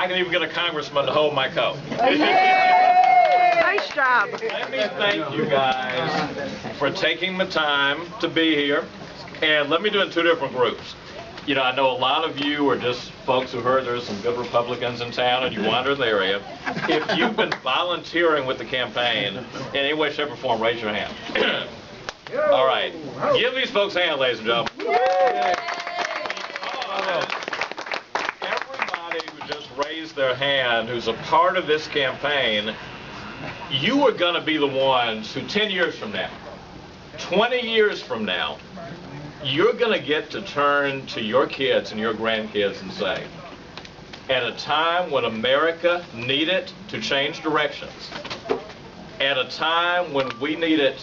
I can even get a congressman to hold my coat. Nice job. Let me thank you guys for taking the time to be here. And let me do it in two different groups. You know, I know a lot of you are just folks who heard there's some good Republicans in town and you wander the area. If you've been volunteering with the campaign in any way, shape, or form, raise your hand. All right. Give these folks a hand, ladies and gentlemen. Everybody who just raised their hand who's a part of this campaign, you are going to be the ones who 10 years from now, 20 years from now, you're going to get to turn to your kids and your grandkids and say, at a time when America needed to change directions, at a time when we needed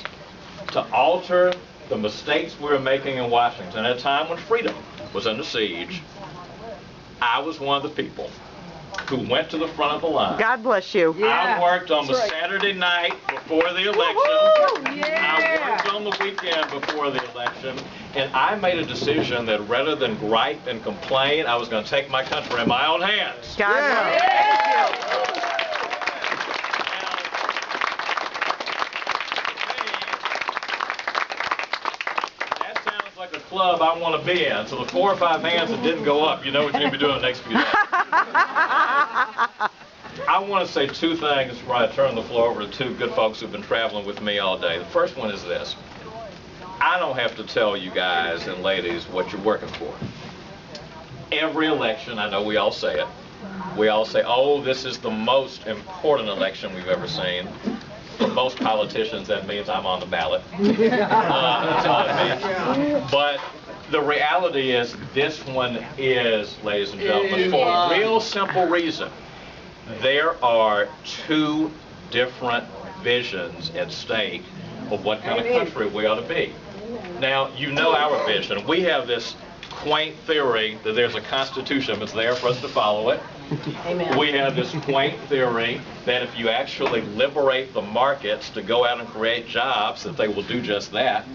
to alter the mistakes we were making in Washington, at a time when freedom was under siege, I was one of the people who went to the front of the line. God bless you. I worked on the Saturday night before the election. I worked on the weekend before the election. And I made a decision that rather than gripe and complain, I was going to take my country in my own hands. God bless you. That sounds like a club I want to be in. So the 4 or 5 hands that didn't go up, you know what you're going to be doing the next few days. I want to say 2 things before I turn the floor over to 2 good folks who've been traveling with me all day. The first one is this. I don't have to tell you guys and ladies what you're working for. Every election, I know we all say it. We all say, oh, this is the most important election we've ever seen. For most politicians, that means I'm on the ballot. That's all it means. But the reality is this one is, ladies and gentlemen, for a real simple reason. There are 2 different visions at stake of what kind of country we ought to be. Now, you know our vision. We have this quaint theory that there's a constitution that's there for us to follow it. Amen. We have this quaint theory that if you actually liberate the markets to go out and create jobs, that they will do just that.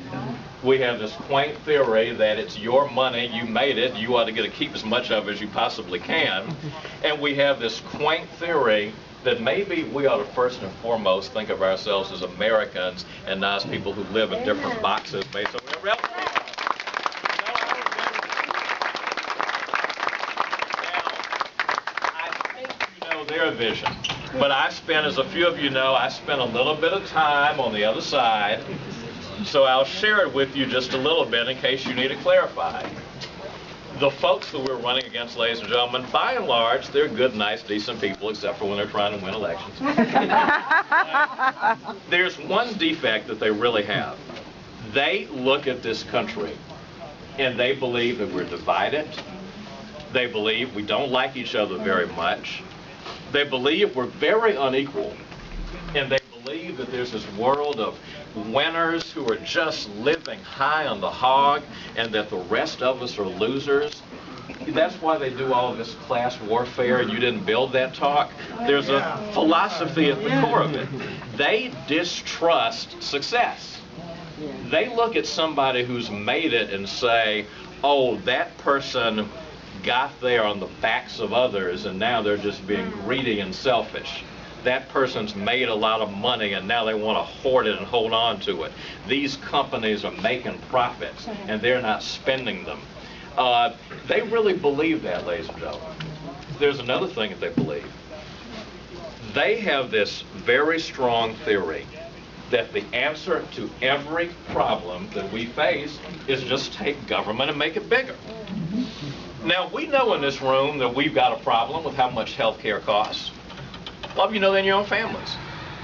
We have this quaint theory that it's your money, you made it, you ought to get to keep as much of it as you possibly can. And we have this quaint theory that maybe we ought to first and foremost think of ourselves as Americans and not as people who live in different boxes based on whatever else we are. Now, I think you know their vision, but I spent, as a few of you know, I spent a little bit of time on the other side, so I'll share it with you just a little bit in case you need it clarified. The folks that we're running against, ladies and gentlemen, by and large, they're good, nice, decent people, except for when they're trying to win elections. There's one defect that they really have. They look at this country, and they believe that we're divided. They believe we don't like each other very much. They believe we're very unequal. And they believe that there's this world of winners who are just living high on the hog and that the rest of us are losers. That's why they do all of this class warfare. You didn't build that talk. There's a philosophy at the core of it. They distrust success. They look at somebody who's made it and say, oh, that person got there on the backs of others and now they're just being greedy and selfish. That person's made a lot of money and now they want to hoard it and hold on to it. These companies are making profits and they're not spending them. They really believe that, ladies and gentlemen. There's another thing that they believe. They have this very strong theory that the answer to every problem that we face is just take government and make it bigger. Now, we know in this room that we've got a problem with how much health care costs. A lot of you know that in your own families.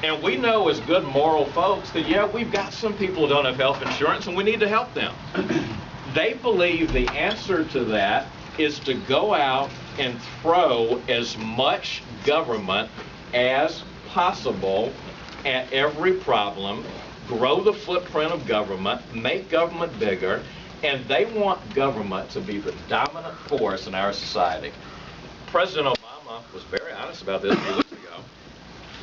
And we know as good moral folks that, yeah, we've got some people who don't have health insurance and we need to help them. They believe the answer to that is to go out and throw as much government as possible at every problem, grow the footprint of government, make government bigger, and they want government to be the dominant force in our society. President Obama was very honest about this a few weeks ago.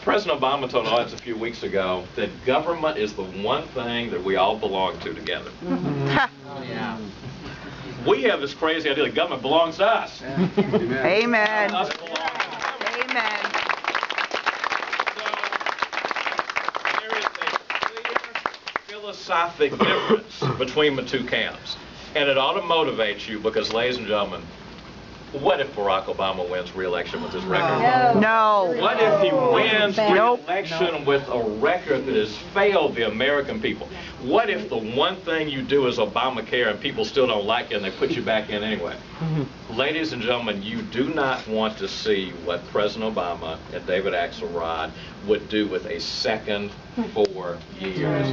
President Obama told an audience a few weeks ago that government is the one thing that we all belong to together. Yeah. We have this crazy idea that government belongs to us. Amen. Us belong to Amen. So there is a clear philosophic difference between the two camps. And it ought to motivate you because, ladies and gentlemen, what if Barack Obama wins re-election with his record? No. What if he wins re-election with a record that has failed the American people? What if the one thing you do is Obamacare and people still don't like it and they put you back in anyway? Ladies and gentlemen, you do not want to see what President Obama and David Axelrod would do with a second 4 years.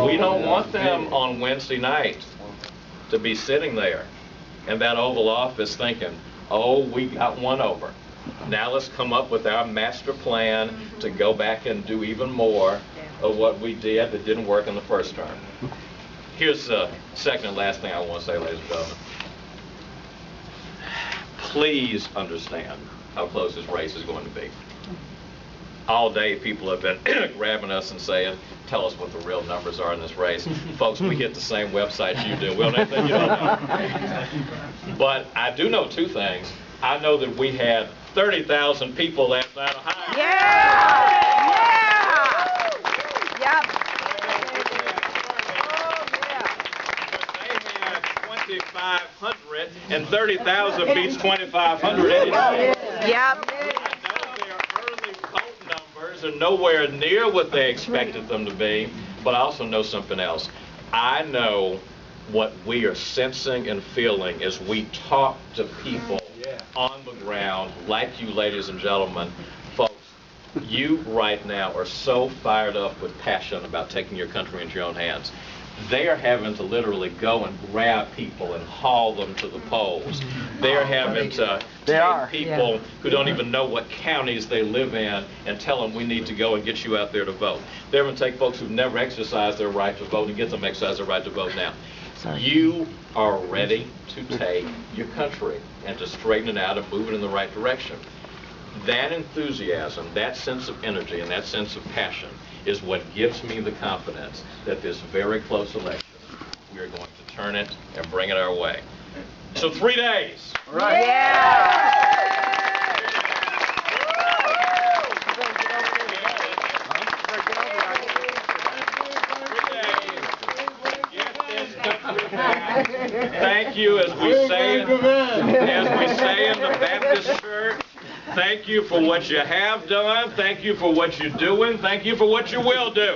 We don't want them on Wednesday night to be sitting there in that Oval Office thinking, oh, we got one over. Now let's come up with our master plan to go back and do even more of what we did that didn't work in the first term. Here's the second and last thing I want to say, ladies and gentlemen. Please understand how close this race is going to be. All day people have been grabbing us and saying, tell us what the real numbers are in this race. Folks, we hit the same websites you do. We don't know anything you don't know. But I do know two things. I know that we had 30,000 people last night in Ohio. Yeah! Yep. They had 2,500 and 30,000 beats 2,500 any day. Yep. Are nowhere near what they expected them to be, but I also know something else. I know what we are sensing and feeling as we talk to people on the ground, like you, ladies and gentlemen. Folks, you right now are so fired up with passion about taking your country into your own hands. They are having to literally go and grab people and haul them to the polls. They're having to take people who don't even know what counties they live in and tell them we need to go and get you out there to vote. They're going to take folks who've never exercised their right to vote and get them to exercise their right to vote now. You are ready to take your country and to straighten it out and move it in the right direction. That enthusiasm, that sense of energy, and that sense of passion is what gives me the confidence that this very close election, we are going to turn it and bring it our way. So 3 days. Right. Yeah! Thank you, as we say in the Baptist church. Thank you for what you have done. Thank you for what you're doing. Thank you for what you will do.